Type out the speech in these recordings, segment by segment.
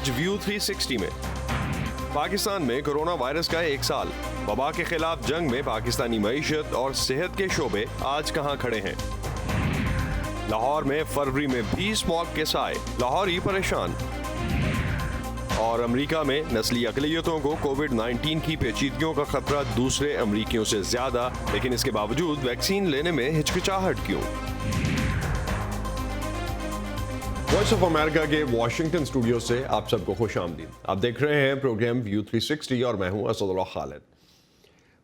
آج ویو 360 میں پاکستان میں کورونا وائرس کا 1 سال، وبا کے خلاف جنگ میں پاکستانی معیشت اور صحت کے شعبے آج کہاں کھڑے ہیں؟ لاہور میں فروری میں بھی اسموگ کے سائے، لاہوری پریشان۔ اور امریکہ میں نسلی اقلیتوں کو کووڈ-19 کی پیچیدگیوں کا خطرہ دوسرے امریکیوں سے زیادہ، لیکن اس کے باوجود ویکسین لینے میں ہچکچاہٹ کیوں؟ وائس آف امریکہ کے واشنگٹن اسٹوڈیو سے آپ سب کو خوش آمدید۔ آپ دیکھ رہے ہیں پروگرام ویو 360 اور میں ہوں اسد اللہ خالد۔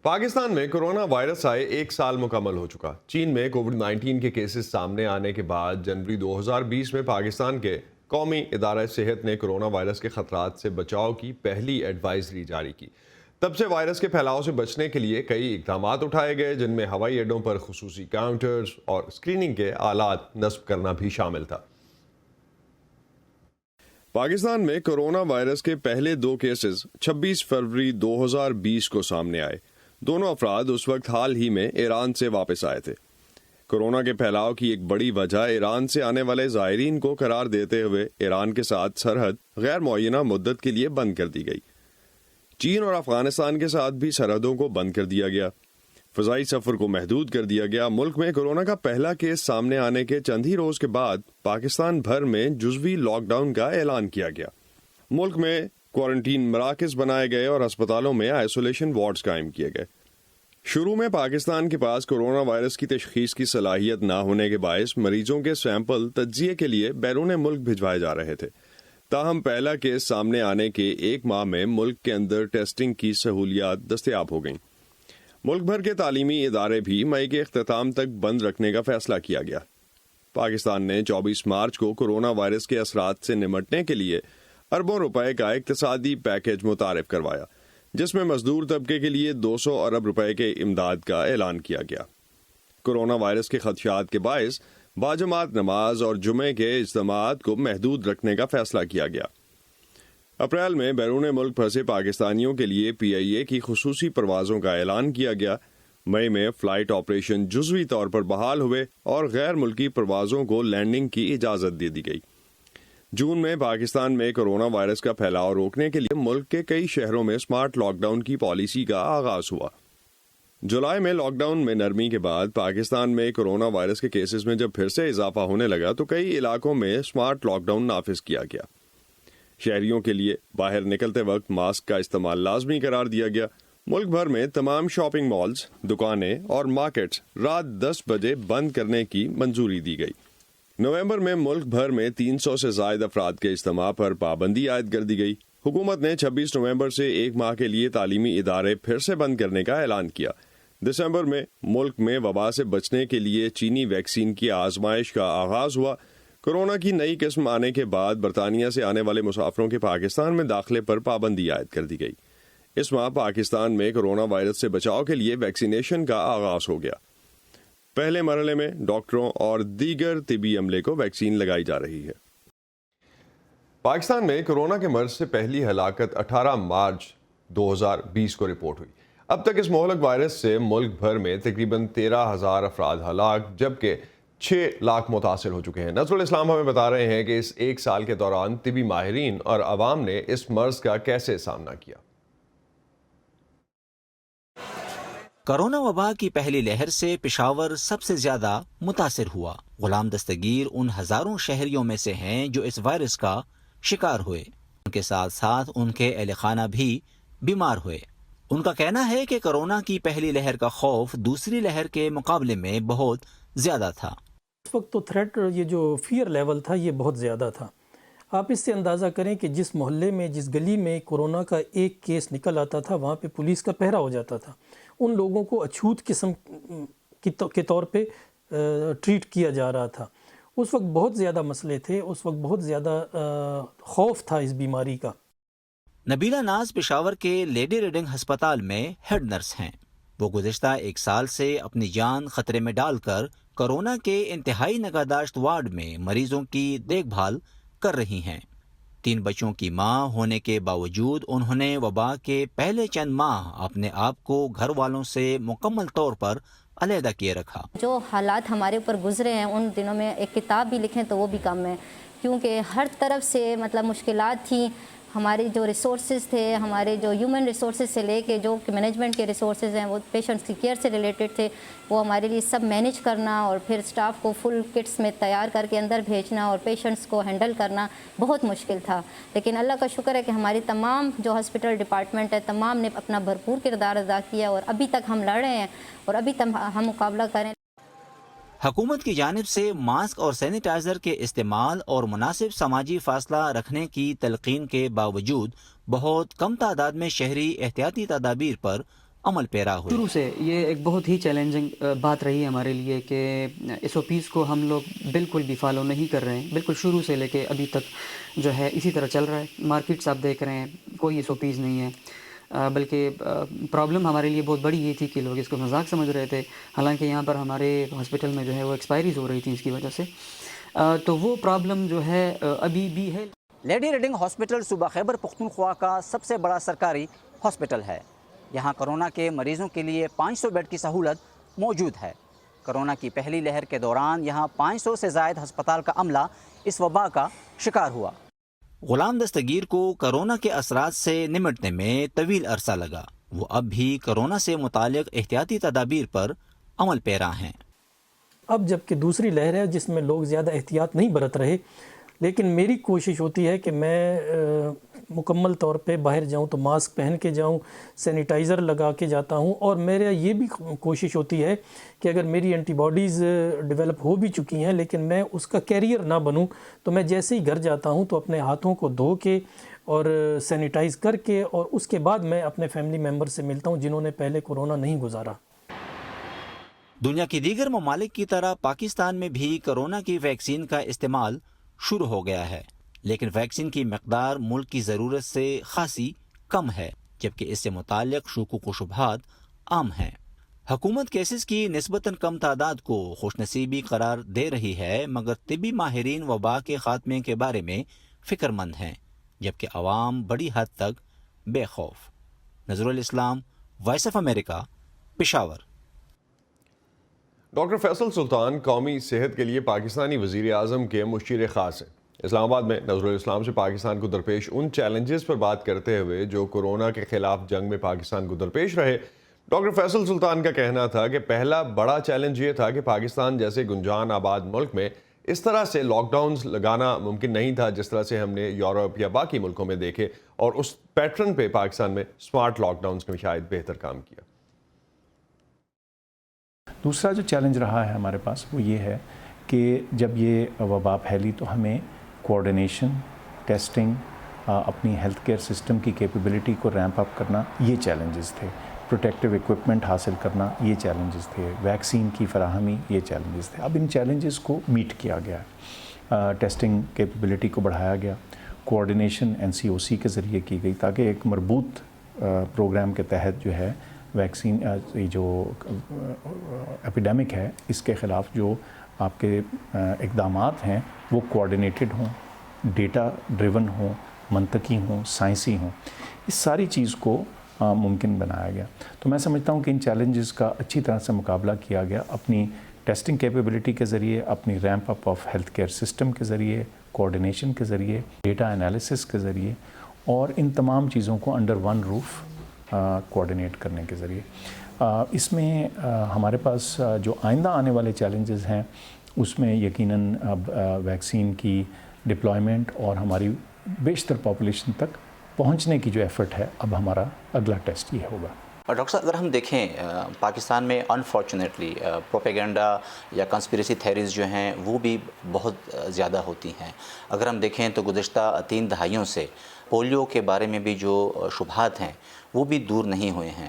پاکستان میں کورونا وائرس آئے 1 سال مکمل ہو چکا۔ چین میں کووڈ-19 کے کیسز سامنے آنے کے بعد جنوری 2020 میں پاکستان کے قومی ادارہ صحت نے کورونا وائرس کے خطرات سے بچاؤ کی پہلی ایڈوائزری جاری کی۔ تب سے وائرس کے پھیلاؤ سے بچنے کے لیے کئی اقدامات اٹھائے گئے، جن میں ہوائی اڈوں پر خصوصی کاؤنٹرز اور اسکریننگ کے آلات نصب کرنا بھی شامل تھا۔ پاکستان میں کورونا وائرس کے پہلے 2 کیسز 26 فروری 2020 کو سامنے آئے۔ دونوں افراد اس وقت حال ہی میں ایران سے واپس آئے تھے۔ کورونا کے پھیلاؤ کی ایک بڑی وجہ ایران سے آنے والے زائرین کو قرار دیتے ہوئے ایران کے ساتھ سرحد غیر معینہ مدت کے لیے بند کر دی گئی۔ چین اور افغانستان کے ساتھ بھی سرحدوں کو بند کر دیا گیا۔ فضائی سفر کو محدود کر دیا گیا۔ ملک میں کورونا کا پہلا کیس سامنے آنے کے چند ہی روز کے بعد پاکستان بھر میں جزوی لاک ڈاؤن کا اعلان کیا گیا۔ ملک میں کوارنٹین مراکز بنائے گئے اور ہسپتالوں میں آئسولیشن وارڈز قائم کیے گئے۔ شروع میں پاکستان کے پاس کورونا وائرس کی تشخیص کی صلاحیت نہ ہونے کے باعث مریضوں کے سیمپل تجزیے کے لیے بیرون ملک بھجوائے جا رہے تھے۔ تاہم پہلا کیس سامنے آنے کے 1 ماہ میں ملک کے اندر ٹیسٹنگ کی سہولیات دستیاب ہو گئیں۔ ملک بھر کے تعلیمی ادارے بھی مئی کے اختتام تک بند رکھنے کا فیصلہ کیا گیا۔ پاکستان نے 24 مارچ کو کورونا وائرس کے اثرات سے نمٹنے کے لیے اربوں روپے کا اقتصادی پیکیج متعارف کروایا، جس میں مزدور طبقے کے لیے 200 ارب روپے کے امداد کا اعلان کیا گیا۔ کورونا وائرس کے خدشات کے باعث باجماعت نماز اور جمعے کے اجتماعات کو محدود رکھنے کا فیصلہ کیا گیا۔ اپریل میں بیرون ملک پھنسے پاکستانیوں کے لیے PIA کی خصوصی پروازوں کا اعلان کیا گیا۔ مئی میں فلائٹ آپریشن جزوی طور پر بحال ہوئے اور غیر ملکی پروازوں کو لینڈنگ کی اجازت دے دی گئی۔ جون میں پاکستان میں کورونا وائرس کا پھیلاؤ روکنے کے لیے ملک کے کئی شہروں میں اسمارٹ لاک ڈاؤن کی پالیسی کا آغاز ہوا۔ جولائی میں لاک ڈاؤن میں نرمی کے بعد پاکستان میں کورونا وائرس کے کیسز میں جب پھر سے اضافہ ہونے لگا تو کئی علاقوں میں اسمارٹ لاک ڈاؤن نافذ کیا گیا۔ شہریوں کے لیے باہر نکلتے وقت ماسک کا استعمال لازمی قرار دیا گیا۔ ملک بھر میں تمام شاپنگ مالز، دکانیں اور مارکیٹس رات 10 بجے بند کرنے کی منظوری دی گئی۔ نومبر میں ملک بھر میں 300 سے زائد افراد کے اجتماع پر پابندی عائد کر دی گئی۔ حکومت نے 26 نومبر سے 1 ماہ کے لیے تعلیمی ادارے پھر سے بند کرنے کا اعلان کیا۔ دسمبر میں ملک میں وبا سے بچنے کے لیے چینی ویکسین کی آزمائش کا آغاز ہوا۔ کورونا کی نئی قسم آنے کے بعد برطانیہ سے آنے والے مسافروں کے پاکستان میں داخلے پر پابندی عائد کر دی گئی۔ اس ماہ پاکستان میں کورونا وائرس سے بچاؤ کے لیے ویکسینیشن کا آغاز ہو گیا۔ پہلے مرحلے میں ڈاکٹروں اور دیگر طبی عملے کو ویکسین لگائی جا رہی ہے۔ پاکستان میں کورونا کے مرض سے پہلی ہلاکت 18 مارچ 2020 کو رپورٹ ہوئی۔ اب تک اس مہلک وائرس سے ملک بھر میں تقریباً 13,000 افراد ہلاک جبکہ 6 لاکھ متاثر ہو چکے ہیں۔ نصر الاسلام ہمیں بتا رہے ہیں کہ اس 1 سال کے دوران طبی ماہرین اور عوام نے اس مرض کا کیسے سامنا کیا۔ کورونا وبا کی پہلی لہر سے پشاور سب سے زیادہ متاثر ہوا۔ غلام دستگیر ان ہزاروں شہریوں میں سے ہیں جو اس وائرس کا شکار ہوئے۔ ان کے ساتھ ساتھ ان کے اہل خانہ بھی بیمار ہوئے۔ ان کا کہنا ہے کہ کورونا کی پہلی لہر کا خوف دوسری لہر کے مقابلے میں بہت زیادہ تھا۔ اس وقت تو تھریٹ، یہ جو فیئر لیول تھا یہ بہت زیادہ تھا۔ آپ اس سے اندازہ کریں کہ جس محلے میں، جس گلی میں کورونا کا ایک کیس نکل آتا تھا وہاں پہ پولیس کا پہرا ہو جاتا تھا۔ ان لوگوں کو اچھوت قسم کے طور پہ ٹریٹ کیا جا رہا تھا۔ اس وقت بہت زیادہ مسئلے تھے، اس وقت بہت زیادہ خوف تھا اس بیماری کا۔ نبیلہ ناز پشاور کے لیڈی ریڈنگ ہسپتال میں ہیڈ نرس ہیں۔ وہ گزشتہ 1 سال سے اپنی جان خطرے میں ڈال کر کورونا کے انتہائی نگہداشت وارڈ میں مریضوں کی دیکھ بھال کر رہی ہیں۔ 3 بچوں کی ماں ہونے کے باوجود انہوں نے وبا کے پہلے چند ماہ اپنے آپ کو گھر والوں سے مکمل طور پر علیحدہ کیے رکھا۔ جو حالات ہمارے اوپر گزرے ہیں ان دنوں میں ایک کتاب بھی لکھیں تو وہ بھی کم ہے، کیونکہ ہر طرف سے مطلب مشکلات تھیں. ہماری جو ریسورسز تھے، ہمارے جو ہیومن ریسورسز سے لے کے جو مینجمنٹ کے ریسورسز ہیں وہ پیشنٹس کی کیئر سے ریلیٹڈ تھے، وہ ہمارے لیے سب مینیج کرنا اور پھر سٹاف کو فل کٹس میں تیار کر کے اندر بھیجنا اور پیشنٹس کو ہینڈل کرنا بہت مشکل تھا. لیکن اللہ کا شکر ہے کہ ہماری تمام جو ہاسپٹل ڈپارٹمنٹ ہے تمام نے اپنا بھرپور کردار ادا کیا اور ابھی تک ہم لڑ رہے ہیں اور ابھی تک ہم مقابلہ کریں. حکومت کی جانب سے ماسک اور سینیٹائزر کے استعمال اور مناسب سماجی فاصلہ رکھنے کی تلقین کے باوجود بہت کم تعداد میں شہری احتیاطی تدابیر پر عمل پیرا ہوئے. شروع سے یہ ایک بہت ہی چیلنجنگ بات رہی ہے ہمارے لیے کہ ایس او پیز کو ہم لوگ بالکل بھی فالو نہیں کر رہے ہیں. بالکل شروع سے لے کے ابھی تک جو ہے اسی طرح چل رہا ہے. مارکیٹس آپ دیکھ رہے ہیں کوئی ایس او پیز نہیں ہے، بلکہ پرابلم ہمارے لیے بہت بڑی یہ تھی کہ لوگ اس کو مذاق سمجھ رہے تھے، حالانکہ یہاں پر ہمارے ہاسپٹل میں جو ہے وہ ایکسپائریز ہو رہی تھی اس کی وجہ سے. تو وہ پرابلم جو ہے ابھی بھی ہے. لیڈی ریڈنگ ہاسپٹل صوبہ خیبر پختونخوا کا سب سے بڑا سرکاری ہاسپٹل ہے. یہاں کرونا کے مریضوں کے لیے 500 بیڈ کی سہولت موجود ہے. کرونا کی پہلی لہر کے دوران یہاں 500 سے زائد ہسپتال کا عملہ اس وبا کا شکار ہوا. غلام دستگیر کو کرونا کے اثرات سے نمٹنے میں طویل عرصہ لگا. وہ اب بھی کرونا سے متعلق احتیاطی تدابیر پر عمل پیرا ہیں. اب جب کہ دوسری لہر ہے جس میں لوگ زیادہ احتیاط نہیں برت رہے، لیکن میری کوشش ہوتی ہے کہ میں مکمل طور پہ باہر جاؤں تو ماسک پہن کے جاؤں، سینیٹائزر لگا کے جاتا ہوں، اور میرا یہ بھی کوشش ہوتی ہے کہ اگر میری اینٹی باڈیز ڈیولپ ہو بھی چکی ہیں لیکن میں اس کا کیریئر نہ بنوں، تو میں جیسے ہی گھر جاتا ہوں تو اپنے ہاتھوں کو دھو کے اور سینیٹائز کر کے اور اس کے بعد میں اپنے فیملی ممبر سے ملتا ہوں جنہوں نے پہلے کورونا نہیں گزارا. دنیا کی دیگر ممالک کی طرح پاکستان میں بھی کرونا کی ویکسین کا استعمال شروع ہو گیا ہے، لیکن ویکسین کی مقدار ملک کی ضرورت سے خاصی کم ہے، جبکہ اس سے متعلق شکوک و شبہات عام ہیں. حکومت کیسز کی نسبتاً کم تعداد کو خوش نصیبی قرار دے رہی ہے، مگر طبی ماہرین وبا کے خاتمے کے بارے میں فکر مند ہیں، جبکہ عوام بڑی حد تک بے خوف. Nazar ul Islam, voice of America, Peshawar. Doctor Faisal Sultan قومی صحت کے لیے پاکستانی وزیر اعظم کے مشیر خاص ہیں. اسلام آباد میں نظر الاسلام سے پاکستان کو درپیش ان چیلنجز پر بات کرتے ہوئے جو کورونا کے خلاف جنگ میں پاکستان کو درپیش رہے، ڈاکٹر فیصل سلطان کا کہنا تھا کہ پہلا بڑا چیلنج یہ تھا کہ پاکستان جیسے گنجان آباد ملک میں اس طرح سے لاک ڈاؤنز لگانا ممکن نہیں تھا جس طرح سے ہم نے یورپ یا باقی ملکوں میں دیکھے، اور اس پیٹرن پہ پاکستان میں سمارٹ لاک ڈاؤنز نے شاید بہتر کام کیا. دوسرا جو چیلنج رہا ہے ہمارے پاس وہ یہ ہے کہ جب یہ وبا پھیلی تو ہمیں کوآرڈینیشن، ٹیسٹنگ، اپنی ہیلتھ کیئر سسٹم کی کیپیبلٹی کو ریمپ اپ کرنا، یہ چیلنجز تھے. پروٹیکٹیو ایکوپمنٹ حاصل کرنا، یہ چیلنجز تھے. ویکسین کی فراہمی، یہ چیلنجز تھے. اب ان چیلنجز کو میٹ کیا گیا ہے. ٹیسٹنگ کیپیبلٹی کو بڑھایا گیا، کوآرڈینیشن NCOC کے ذریعے کی گئی تاکہ ایک مربوط پروگرام کے تحت جو ہے ویکسین جو ایپیڈیمک ہے اس کے خلاف جو آپ کے اقدامات ہیں وہ کوآرڈینیٹڈ ہوں، ڈیٹا ڈریون ہوں، منطقی ہوں، سائنسی ہوں. اس ساری چیز کو ممکن بنایا گیا. تو میں سمجھتا ہوں کہ ان چیلنجز کا اچھی طرح سے مقابلہ کیا گیا اپنی ٹیسٹنگ کیپیبلٹی کے ذریعے، اپنی ramp up of health care system کے ذریعے، کوآرڈینیشن کے ذریعے، ڈیٹا انالیسس کے ذریعے، اور ان تمام چیزوں کو انڈر ون روف کوآرڈینیٹ کرنے کے ذریعے. اس میں ہمارے پاس جو آئندہ آنے والے چیلنجز ہیں اس میں یقیناً اب ویکسین کی ڈپلائمنٹ اور ہماری بیشتر پاپولیشن تک پہنچنے کی جو ایفرٹ ہے، اب ہمارا اگلا ٹیسٹ یہ ہوگا. اور ڈاکٹر صاحب اگر ہم دیکھیں پاکستان میں انفارچونیٹلی پروپیگنڈا یا کنسپریسی تھیریز جو ہیں وہ بھی بہت زیادہ ہوتی ہیں. اگر ہم دیکھیں تو گزشتہ 3 دہائیوں سے پولیو کے بارے میں بھی جو شبہات ہیں وہ بھی دور نہیں ہوئے ہیں.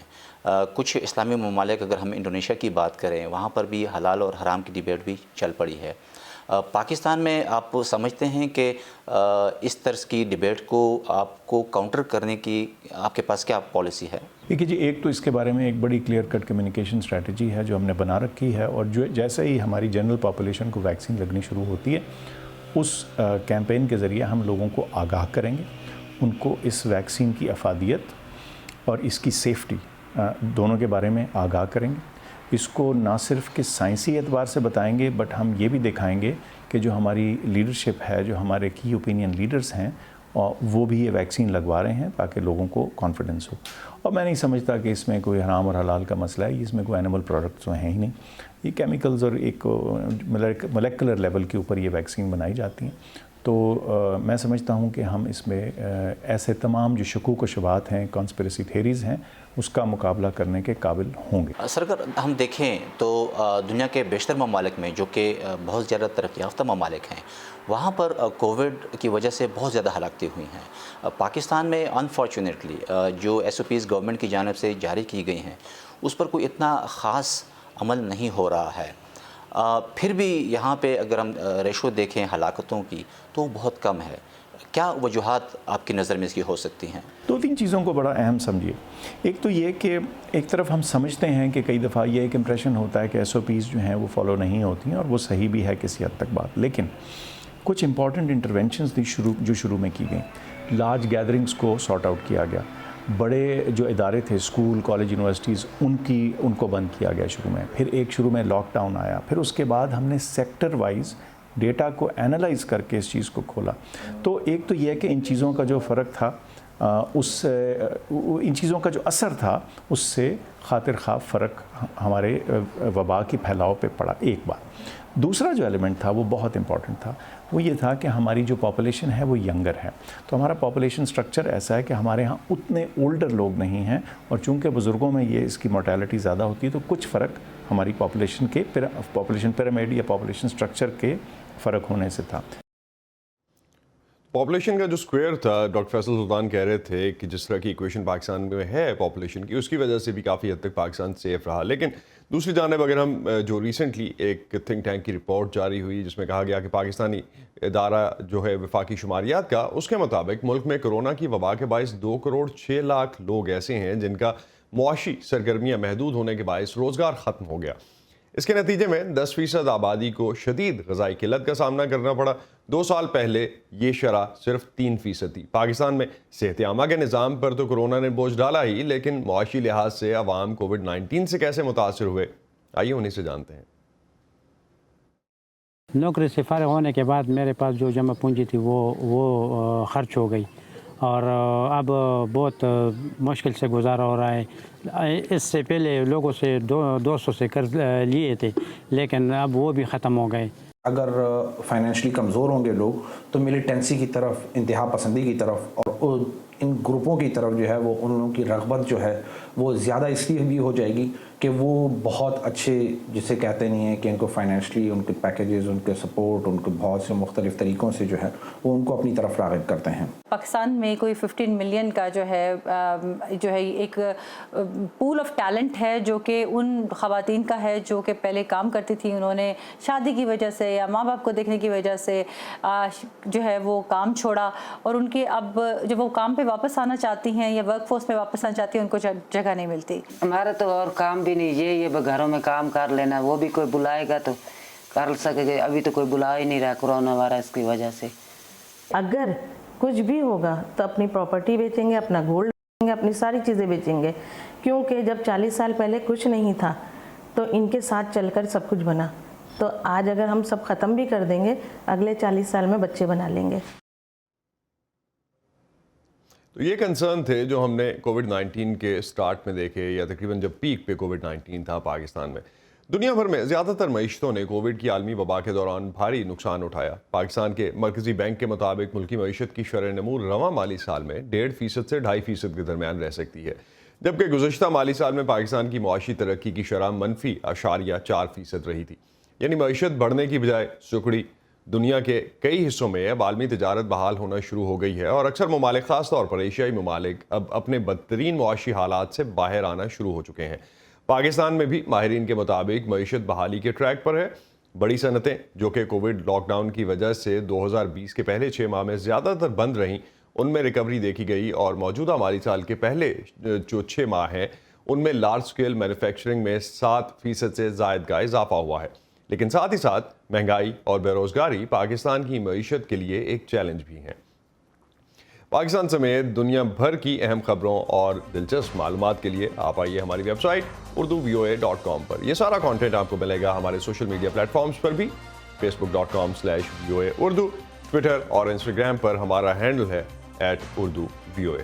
کچھ اسلامی ممالک، اگر ہم انڈونیشیا کی بات کریں، وہاں پر بھی حلال اور حرام کی ڈیبیٹ بھی چل پڑی ہے. پاکستان میں آپ سمجھتے ہیں کہ اس طرز کی ڈیبیٹ کو آپ کو کاؤنٹر کرنے کی آپ کے پاس کیا پالیسی ہے؟ دیکھیے جی، ایک تو اس کے بارے میں ایک بڑی کلیئر کٹ کمیونیکیشن اسٹریٹجی ہے جو ہم نے بنا رکھی ہے، اور جو جیسے ہی ہماری جنرل پاپولیشن کو ویکسین لگنی شروع ہوتی ہے اس کیمپین کے ذریعے ہم لوگوں کو آگاہ کریں گے، ان کو اس ویکسین کی افادیت اور اس کی سیفٹی دونوں کے بارے میں آگاہ کریں گے. اس کو نہ صرف کہ سائنسی اعتبار سے بتائیں گے بٹ ہم یہ بھی دکھائیں گے کہ جو ہماری لیڈرشپ ہے, جو ہمارے کی اوپینین لیڈرز ہیں, وہ بھی یہ ویکسین لگوا رہے ہیں تاکہ لوگوں کو کانفیڈنس ہو. اور میں نہیں سمجھتا کہ اس میں کوئی حرام اور حلال کا مسئلہ ہے, اس میں کوئی اینیمل پروڈکٹس تو ہیں ہی نہیں. یہ کیمیکلز اور ایک مولیکولر لیول کے اوپر یہ ویکسین بنائی جاتی ہیں. تو میں سمجھتا ہوں کہ ہم اس میں ایسے تمام جو شکوک و شبہات ہیں, کانسپریسی تھیریز ہیں, اس کا مقابلہ کرنے کے قابل ہوں گے. سر اگر ہم دیکھیں تو دنیا کے بیشتر ممالک میں جو کہ بہت زیادہ ترقی یافتہ ممالک ہیں, وہاں پر کووڈ کی وجہ سے بہت زیادہ ہلاکتیں ہوئی ہیں. پاکستان میں انفارچونیٹلی جو SOPs گورنمنٹ کی جانب سے جاری کی گئی ہیں اس پر کوئی اتنا خاص عمل نہیں ہو رہا ہے. پھر بھی یہاں پہ اگر ہم ریشو دیکھیں ہلاکتوں کی تو بہت کم ہے. کیا وجوہات آپ کی نظر میں اس کی ہو سکتی ہیں؟ 2-3 چیزوں کو بڑا اہم سمجھیے. ایک تو یہ کہ ایک طرف ہم سمجھتے ہیں کہ کئی دفعہ یہ ایک امپریشن ہوتا ہے کہ SOPs جو ہیں وہ فالو نہیں ہوتی ہیں, اور وہ صحیح بھی ہے کسی حد تک بات. لیکن کچھ امپورٹنٹ انٹرونشنز تھی جو شروع میں کی گئیں. لارج گیدرنگز کو سارٹ آؤٹ کیا گیا. بڑے جو ادارے تھے, اسکول, کالج, یونیورسٹیز, ان کو بند کیا گیا شروع میں. پھر شروع میں لاک ڈاؤن آیا. پھر اس کے بعد ہم نے سیکٹر وائز ڈیٹا کو اینالائز کر کے اس چیز کو کھولا. تو ایک تو یہ کہ ان چیزوں کا جو فرق تھا, ان چیزوں کا جو اثر تھا, اس سے خاطر خواہ فرق ہمارے وبا کی پھیلاؤ پہ پڑا. ایک بات. دوسرا جو ایلیمنٹ تھا وہ بہت امپورٹنٹ تھا, وہ یہ تھا کہ ہماری جو پاپولیشن ہے وہ ینگر ہے. تو ہمارا پاپولیشن سٹرکچر ایسا ہے کہ ہمارے ہاں اتنے اولڈر لوگ نہیں ہیں, اور چونکہ بزرگوں میں اس کی مورٹیلٹی زیادہ ہوتی ہے, تو کچھ فرق ہماری پاپولیشن پیرامڈ یا پاپولیشن سٹرکچر کے فرق ہونے سے تھا. پاپولیشن کا جو سکوئر تھا, ڈاکٹر فیصل سلطان کہہ رہے تھے کہ جس طرح کی ایکویشن پاکستان میں ہے پاپولیشن کی, اس کی وجہ سے بھی کافی حد تک پاکستان سیف رہا. لیکن دوسری جانب اگر ہم جو ریسنٹلی ایک تھنک ٹینک کی رپورٹ جاری ہوئی جس میں کہا گیا کہ پاکستانی ادارہ جو ہے وفاقی شماریات کا, اس کے مطابق ملک میں کرونا کی وبا کے باعث 2 کروڑ 6 لاکھ لوگ ایسے ہیں جن کا معاشی سرگرمیاں محدود ہونے کے باعث روزگار ختم ہو گیا. اس کے نتیجے میں 10% آبادی کو شدید غذائی قلت کا سامنا کرنا پڑا. 2 سال پہلے یہ شرح صرف 3% تھی. پاکستان میں صحت عامہ کے نظام پر تو کرونا نے بوجھ ڈالا ہی, لیکن معاشی لحاظ سے عوام کووڈ-19 سے کیسے متاثر ہوئے, آئیے انہیں سے جانتے ہیں. نوکری سے فارغ ہونے کے بعد میرے پاس جو جمع پونجی تھی وہ خرچ ہو گئی, اور اب بہت مشکل سے گزارا ہو رہا ہے. اس سے پہلے لوگوں سے 200 سے قرض لیے تھے, لیکن اب وہ بھی ختم ہو گئے. اگر فائنینشلی کمزور ہوں گے لوگ تو ملیٹنسی کی طرف, انتہا پسندی کی طرف اور ان گروپوں کی طرف جو ہے وہ ان لوگوں کی رغبت جو ہے وہ زیادہ اس لیے بھی ہو جائے گی کہ وہ بہت اچھے, جسے کہتے نہیں ہیں کہ ان کو فائنینشلی ان کے پیکیجز, ان کے سپورٹ, ان کے بہت سے مختلف طریقوں سے جو ہے وہ ان کو اپنی طرف راغب کرتے ہیں. پاکستان میں کوئی 15 ملین کا جو ہے ایک پول آف ٹیلنٹ ہے جو کہ ان خواتین کا ہے جو کہ پہلے کام کرتی تھی, انہوں نے شادی کی وجہ سے یا ماں باپ کو دیکھنے کی وجہ سے جو ہے وہ کام چھوڑا, اور ان کے اب جب وہ کام پہ واپس آنا چاہتی ہیں یا ورک فورس میں واپس آنا چاہتی ہیں ان کو جگہ نہیں ملتی. ہمارا تو اور کام بھی نہیں, یہ گھروں میں کام کر لینا, وہ بھی کوئی بلائے گا تو کر سکے گا. ابھی تو کوئی بلا ہی نہیں رہا کورونا وائرس کی وجہ سے. اگر کچھ بھی ہوگا تو اپنی پراپرٹی بیچیں گے, اپنا گولڈ بیچیں گے, اپنی ساری چیزیں بیچیں گے, کیونکہ جب 40 سال پہلے کچھ نہیں تھا تو ان کے ساتھ چل کر سب کچھ بنا. تو آج اگر ہم سب ختم بھی کر دیں گے, اگلے 40 سال میں بچے بنا لیں گے. تو یہ کنسرن تھے جو ہم نے کووڈ-19 کے سٹارٹ میں دیکھے, یا تقریباً جب پیک پہ کووڈ-19 تھا پاکستان میں. دنیا بھر میں زیادہ تر معیشتوں نے کووڈ کی عالمی وبا کے دوران بھاری نقصان اٹھایا. پاکستان کے مرکزی بینک کے مطابق ملکی معیشت کی شرح نمو رواں مالی سال میں 1.5% سے 2.5% کے درمیان رہ سکتی ہے, جبکہ گزشتہ مالی سال میں پاکستان کی معاشی ترقی کی شرح -0.4% رہی تھی. یعنی معیشت بڑھنے کی بجائے سکڑی. دنیا کے کئی حصوں میں اب عالمی تجارت بحال ہونا شروع ہو گئی ہے, اور اکثر ممالک, خاص طور پر ایشیائی ممالک, اب اپنے بدترین معاشی حالات سے باہر آنا شروع ہو چکے ہیں. پاکستان میں بھی ماہرین کے مطابق معیشت بحالی کے ٹریک پر ہے. بڑی صنعتیں جو کہ کووڈ لاک ڈاؤن کی وجہ سے 2020 کے پہلے 6 ماہ میں زیادہ تر بند رہیں, ان میں ریکوری دیکھی گئی, اور موجودہ مالی سال کے پہلے جو 6 ماہ ہیں ان میں لارج سکیل مینوفیکچرنگ میں 7% سے زائد کا اضافہ ہوا ہے. لیکن ساتھ ہی ساتھ مہنگائی اور بے روزگاری پاکستان کی معیشت کے لیے ایک چیلنج بھی ہیں. پاکستان سمیت دنیا بھر کی اہم خبروں اور دلچسپ معلومات کے لیے آپ آئیے ہماری ویب سائٹ urduvoa.com پر. یہ سارا کانٹینٹ آپ کو ملے گا ہمارے سوشل میڈیا پلیٹ فارمز پر بھی. facebook.com/VOA Urdu, ٹویٹر اور انسٹاگرام پر ہمارا ہینڈل ہے @UrduVOA.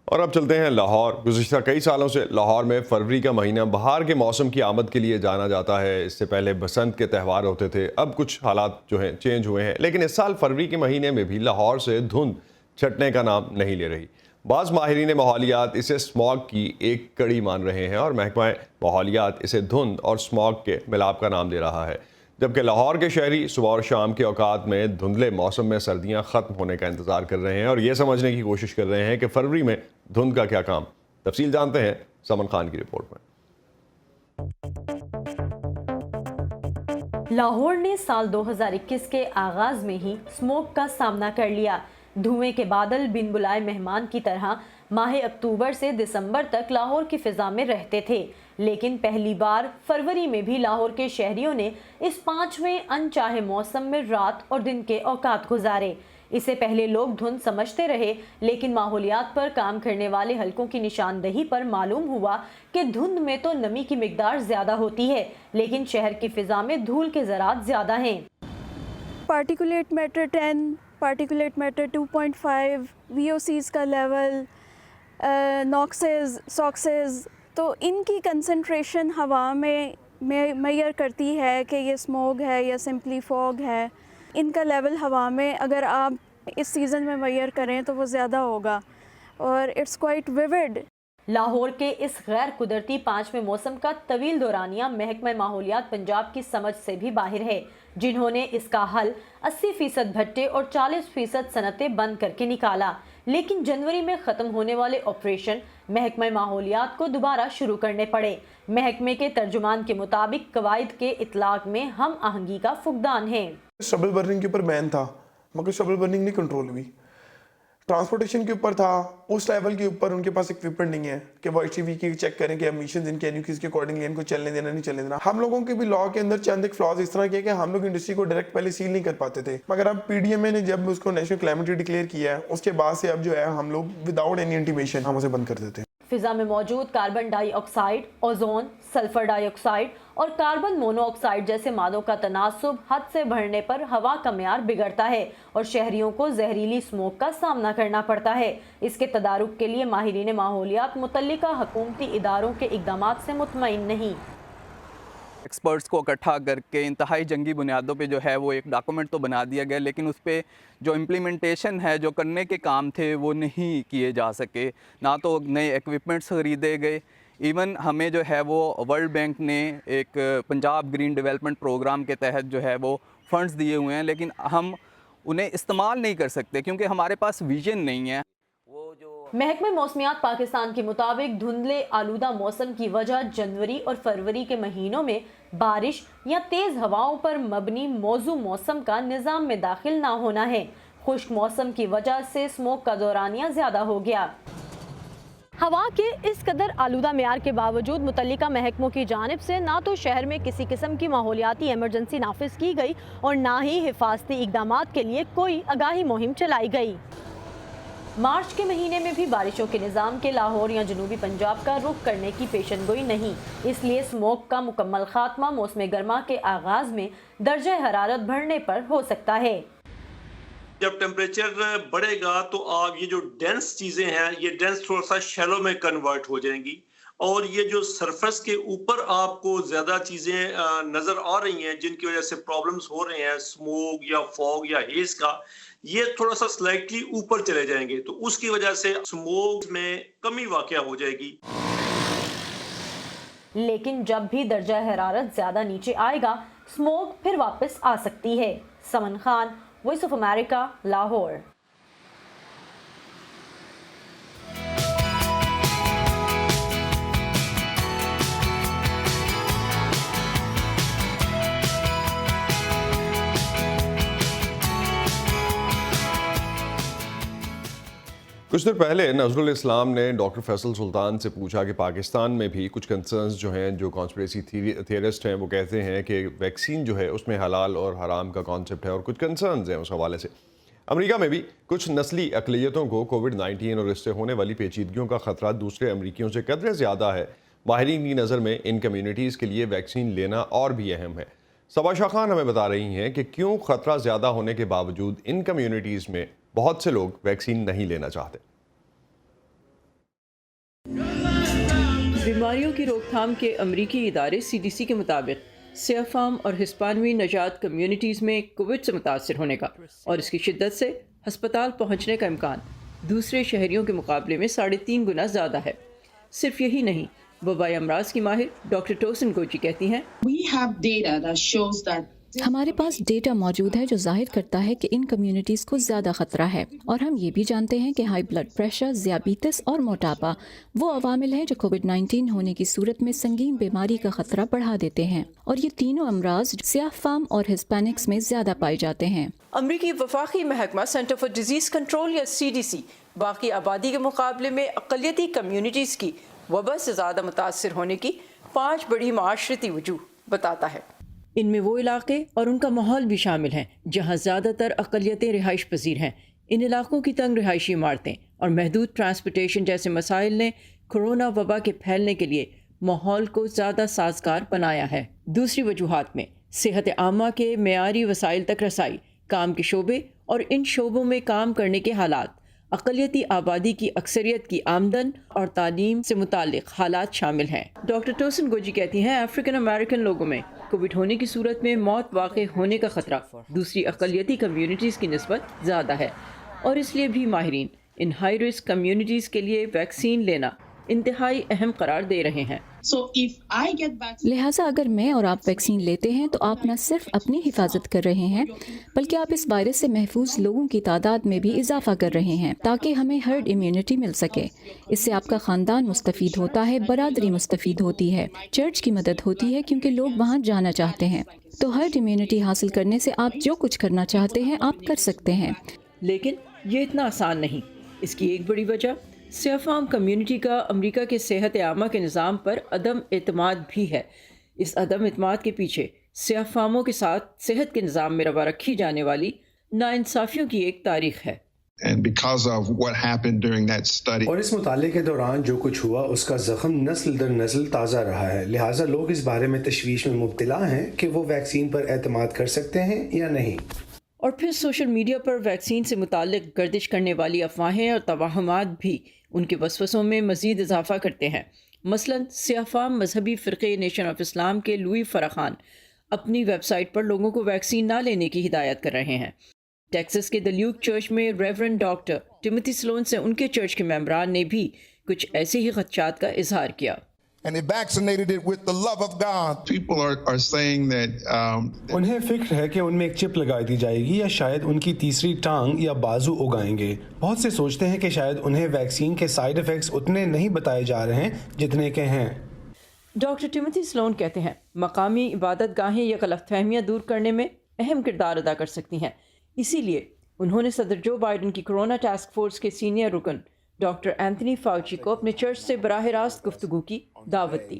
اور اب چلتے ہیں لاہور. گزشتہ کئی سالوں سے لاہور میں فروری کا مہینہ بہار کے موسم کی آمد کے لیے جانا جاتا ہے. اس سے پہلے بسنت کے تہوار ہوتے تھے, اب کچھ حالات جو ہیں چینج ہوئے ہیں, لیکن اس سال فروری کے مہینے میں بھی لاہور سے دھند چھٹنے کا نام نہیں لے رہی. بعض ماہرین ماحولیات اسے اسموگ کی ایک کڑی مان رہے ہیں اور محکمہ ماحولیات اسے دھند اور اسموگ کے ملاپ کا نام دے رہا ہے, جبکہ لاہور کے شہری صبح اور شام کے اوقات میں دھندلے موسم میں سردیاں ختم ہونے کا انتظار کر رہے ہیں اور یہ سمجھنے کی کوشش کر رہے ہیں کہ فروری میں دھند کا کیا کام. تفصیل جانتے ہیں سمن خان کی رپورٹ میں. لاہور نے سال 2021 کے آغاز میں ہی اسموگ کا سامنا کر لیا. دھوئیں کے بادل بن بلائے مہمان کی طرح ماہ اکتوبر سے دسمبر تک لاہور کی فضا میں رہتے تھے, لیکن پہلی بار فروری میں بھی لاہور کے شہریوں نے اس 5ویں انچاہے موسم میں رات اور دن کے اوقات گزارے. اسے پہلے لوگ دھند سمجھتے رہے, لیکن ماحولیات پر کام کرنے والے حلقوں کی نشاندہی پر معلوم ہوا کہ دھند میں تو نمی کی مقدار زیادہ ہوتی ہے, لیکن شہر کی فضا میں دھول کے ذرات زیادہ ہیں. پارٹیکولیٹ میٹر 10, پارٹیکولیٹ میٹر 2.5, VOCs کا لیول, ناکسز, ساکسز, تو ان کی کنسنٹریشن ہوا میں میئر کرتی ہے کہ یہ اسموگ ہے یا سمپلی فوگ ہے. ان کا لیول ہوا میں اگر آپ اس سیزن میں میئر کریں تو وہ زیادہ ہوگا اور اٹس کوائٹ ویوڈ. لاہور کے اس غیر قدرتی 5ویں موسم کا طویل دورانیہ محکمہ ماحولیات پنجاب کی سمجھ سے بھی باہر ہے, جنہوں نے اس کا حل 80% بھٹے اور 40% صنعتیں بند کر کے نکالا. لیکن جنوری میں ختم ہونے والے آپریشن محکمہ ماحولیات کو دوبارہ شروع کرنے پڑے. محکمے کے ترجمان کے مطابق قواعد کے اطلاق میں ہم آہنگی کا فقدان ہے. اسٹربل برننگ کے اوپر بین تھا, مگر اسٹربل برننگ نہیں کنٹرول ہوئی. ٹرانسپورٹیشن کے اوپر تھا, اس لیول کے اوپر ان کے پاس اکوپمنٹ نہیں ہے کہ وہ HTV کی چیک کریں کہ ایمیشنز ان کے NOx کے اکارڈنگلی ان کو چلنے دینا نہیں چلنے دینا. ہم لوگوں کے بھی لا کے اندر چند ایک فلاز اس طرح کے کہ ہم لوگ انڈسٹری کو ڈائریکٹ پہلے سیل نہیں کر پاتے تھے, مگر اب PDMA نے جب اس کو نیشنل کلیمٹی ڈکلیئر کیا ہے اس کے بعد سے اب جو ہے ہم لوگ وداؤٹ اینی انٹیمیشن ہم اسے بند کر دیتے ہیں. فضا میں موجود کاربن ڈائی آکسائڈ, اوزون, سلفر ڈائی آکسائڈ اور کاربن مونو آکسائڈ جیسے مادوں کا تناسب حد سے بڑھنے پر ہوا کا معیار بگڑتا ہے اور شہریوں کو زہریلی اسموگ کا سامنا کرنا پڑتا ہے. اس کے تدارک کے لیے ماہرین ماحولیات متعلقہ حکومتی اداروں کے اقدامات سے مطمئن نہیں. ایکسپرٹس کو اکٹھا کر کے انتہائی جنگی بنیادوں پہ جو ہے وہ ایک ڈاکومنٹ تو بنا دیا گیا, لیکن اس پہ جو امپلیمنٹیشن ہے, جو کرنے کے کام تھے وہ نہیں کیے جا سکے. نہ تو نئے ایکوپمنٹس خریدے گئے, ایون ہمیں جو ہے وہ ورلڈ بینک نے ایک پنجاب گرین ڈیولپمنٹ پروگرام کے تحت جو ہے وہ فنڈز دیے ہوئے ہیں, لیکن ہم انہیں استعمال نہیں کر سکتے کیونکہ ہمارے پاس ویژن نہیں ہے. محکمہ موسمیات پاکستان کے مطابق دھندلے آلودہ موسم کی وجہ جنوری اور فروری کے مہینوں میں بارش یا تیز ہواؤں پر مبنی موزوں موسم کا نظام میں داخل نہ ہونا ہے. خشک موسم کی وجہ سے اسموگ کا دورانیہ زیادہ ہو گیا. ہوا کے اس قدر آلودہ معیار کے باوجود متعلقہ محکموں کی جانب سے نہ تو شہر میں کسی قسم کی ماحولیاتی ایمرجنسی نافذ کی گئی اور نہ ہی حفاظتی اقدامات کے لیے کوئی آگاہی مہم چلائی گئی. مارچ کے مہینے میں بھی بارشوں کے نظام کے لاہور یا جنوبی پنجاب کا رخ کرنے کی پیشن گوئی نہیں, اس لیے اسموگ کا مکمل خاتمہ موسم گرما کے آغاز میں درجہ حرارت بڑھنے پر ہو سکتا ہے. جب ٹیمپریچر بڑھے گا تو آپ یہ جو ڈینس چیزیں ہیں یہ ڈینس تھوڑا سا شیلو میں کنورٹ ہو جائیں گی, اور یہ جو سرفیس کے اوپر آپ کو زیادہ چیزیں نظر آ رہی ہیں جن کی وجہ سے پرابلمز ہو رہے ہیں اسموگ یا فوگ یا ہیز کا, یہ تھوڑا سا سلائٹلی اوپر چلے جائیں گے, تو اس کی وجہ سے اسموگ میں کمی واقع ہو جائے گی. لیکن جب بھی درجہ حرارت زیادہ نیچے آئے گا اسموگ پھر واپس آ سکتی ہے. Saman Khan, voice of America, Lahore. کچھ دیر پہلے نظر الاسلام نے ڈاکٹر فیصل سلطان سے پوچھا کہ پاکستان میں بھی کچھ کنسرنز جو ہیں، جو کانسپریسی تھیورسٹ ہیں وہ کہتے ہیں کہ ویکسین جو ہے اس میں حلال اور حرام کا کانسیپٹ ہے، اور کچھ کنسرنز ہیں اس حوالے سے۔ امریکہ میں بھی کچھ نسلی اقلیتوں کو کووڈ-19 اور اس سے ہونے والی پیچیدگیوں کا خطرہ دوسرے امریکیوں سے قدرے زیادہ ہے۔ ماہرین کی نظر میں ان کمیونٹیز کے لیے ویکسین لینا اور بھی اہم ہے۔ صبا شاہ خان ہمیں بتا رہی ہیں کہ کیوں خطرہ زیادہ ہونے کے باوجود ان کمیونٹیز میں بہت سے لوگ ویکسین نہیں لینا چاہتے۔ بیماریوں کی روک تھام کے امریکی ادارے CDC کے مطابق سیاہ فام اور ہسپانوی نژاد کمیونٹیز میں کووڈ سے متاثر ہونے کا اور اس کی شدت سے ہسپتال پہنچنے کا امکان دوسرے شہریوں کے مقابلے میں 3.5 گنا زیادہ ہے۔ صرف یہی نہیں، وبائی امراض کی ماہر ڈاکٹر ٹوسن گوجی کہتی ہیں، ہمارے پاس ڈیٹا موجود ہے جو ظاہر کرتا ہے کہ ان کمیونٹیز کو زیادہ خطرہ ہے، اور ہم یہ بھی جانتے ہیں کہ ہائی بلڈ پریشر، ذیابیطس اور موٹاپا وہ عوامل ہیں جو کووڈ-19 ہونے کی صورت میں سنگین بیماری کا خطرہ بڑھا دیتے ہیں، اور یہ تینوں امراض سیاہ فام اور ہسپینکس میں زیادہ پائے جاتے ہیں۔ امریکی وفاقی محکمہ سینٹر فار ڈیزیز کنٹرول یا CDC باقی آبادی کے مقابلے میں اقلیتی کمیونٹیز کی وبا سے زیادہ متاثر ہونے کی 5 بڑی معاشرتی وجوہ بتاتا ہے۔ ان میں وہ علاقے اور ان کا ماحول بھی شامل ہیں جہاں زیادہ تر اقلیتیں رہائش پذیر ہیں۔ ان علاقوں کی تنگ رہائشی عمارتیں اور محدود ٹرانسپورٹیشن جیسے مسائل نے کورونا وبا کے پھیلنے کے لیے ماحول کو زیادہ سازگار بنایا ہے۔ دوسری وجوہات میں صحت عامہ کے معیاری وسائل تک رسائی، کام کے شعبے اور ان شعبوں میں کام کرنے کے حالات، اقلیتی آبادی کی اکثریت کی آمدن اور تعلیم سے متعلق حالات شامل ہیں۔ ڈاکٹر ٹوسن گوجی کہتی ہیں، افریقن امریکن لوگوں میں کووڈ ہونے کی صورت میں موت واقع ہونے کا خطرہ دوسری اقلیتی کمیونٹیز کی نسبت زیادہ ہے، اور اس لیے بھی ماہرین ان ہائی رسک کمیونٹیز کے لیے ویکسین لینا انتہائی اہم قرار دے رہے ہیں۔ لہٰذا اگر میں اور آپ ویکسین لیتے ہیں تو آپ نہ صرف اپنی حفاظت کر رہے ہیں بلکہ آپ اس وائرس سے محفوظ لوگوں کی تعداد میں بھی اضافہ کر رہے ہیں تاکہ ہمیں ہرڈ امیونٹی مل سکے۔ اس سے آپ کا خاندان مستفید ہوتا ہے، برادری مستفید ہوتی ہے، چرچ کی مدد ہوتی ہے کیونکہ لوگ وہاں جانا چاہتے ہیں۔ تو ہرڈ امیونٹی حاصل کرنے سے آپ جو کچھ کرنا چاہتے ہیں آپ کر سکتے ہیں۔ لیکن یہ اتنا آسان نہیں۔ اس کی ایک بڑی وجہ سیاہ فام کمیونٹی کا امریکہ کے صحت عامہ کے نظام پر عدم اعتماد بھی ہے۔ اس عدم اعتماد کے پیچھے سیاہ فاموں کے ساتھ صحت کے نظام میں روا رکھی جانے والی ناانصافیوں کی ایک تاریخ ہے۔ اور اس مطالعے کے دوران جو کچھ ہوا اس کا زخم نسل در نسل تازہ رہا ہے، لہٰذا لوگ اس بارے میں تشویش میں مبتلا ہیں کہ وہ ویکسین پر اعتماد کر سکتے ہیں یا نہیں۔ اور پھر سوشل میڈیا پر ویکسین سے متعلق گردش کرنے والی افواہیں اور توہمات بھی ان کے وسوسوں میں مزید اضافہ کرتے ہیں۔ مثلاً سیاہ فام مذہبی فرقے نیشن آف اسلام کے لوئی فرخان اپنی ویب سائٹ پر لوگوں کو ویکسین نہ لینے کی ہدایت کر رہے ہیں۔ ٹیکسس کے دلیوک چرچ میں ریورنڈ ڈاکٹر ٹیموتھی سلون سے ان کے چرچ کے ممبران نے بھی کچھ ایسے ہی خدشات کا اظہار کیا۔ And they vaccinated it with the love of God. People are saying that انہیں فکر ہے کہ ان میں ایک چپ لگائی دی جائے گی یا شاید ان کی تیسری ٹانگ یا بازو اگائیں گے۔ بہت سے سوچتے ہیں کہ شاید انہیں ویکسین کے سائیڈ ایفیکٹس اتنے نہیں بتائے جا رہے ہیں جتنے کہ ہیں۔ ڈاکٹر ٹیموتھی سلون کہتے ہیں مقامی عبادت گاہیں یہ غلط فہمیاں دور کرنے میں اہم کردار ادا کر سکتی ہیں، اسی لیے انہوں نے صدر جو بائیڈن کی کورونا ٹاسک فورس کے سینئر رکن ڈاکٹر اینتھنی فاؤچی کو اپنے چرچ سے براہ راست گفتگو کی دعوت دی۔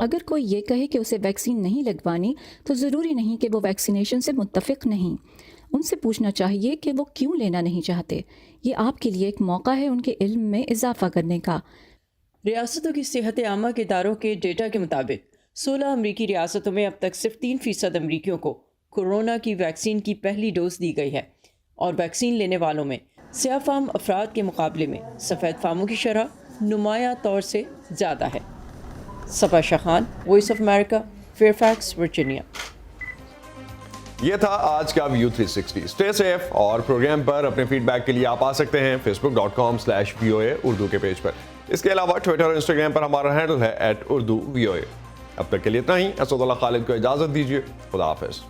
اگر کوئی یہ کہے کہ اسے ویکسین نہیں لگوانی تو ضروری نہیں کہ وہ ویکسینیشن سے متفق نہیں۔ ان سے پوچھنا چاہیے کہ وہ کیوں لینا نہیں چاہتے۔ یہ آپ کے لیے ایک موقع ہے ان کے علم میں اضافہ کرنے کا۔ ریاستوں کی صحت عامہ کے اداروں کے ڈیٹا کے مطابق 16 امریکی ریاستوں میں اب تک صرف 3% امریکیوں کو کورونا کی ویکسین کی پہلی ڈوز دی گئی ہے، اور ویکسین لینے والوں میں سیاہ فام افراد کے مقابلے میں سفید فاموں کی شرح نمایاں طور سے زیادہ ہے۔ Saba Shah Khan, voice of America, Fairfax, Virginia. یہ تھا آج کا ویو 360۔ اسٹے سیف، اور پروگرام پر اپنے فیڈ بیک کے لیے آپ آ سکتے ہیں facebook.com/VOA اردو کے پیج پر۔ اس کے علاوہ ٹویٹر اور انسٹاگرام پر ہمارا ہینڈل ہے @urduvoa۔ اب تک کے لیے اتنا ہی۔ اسد اللہ خالد کو اجازت دیجیے، خدا حافظ۔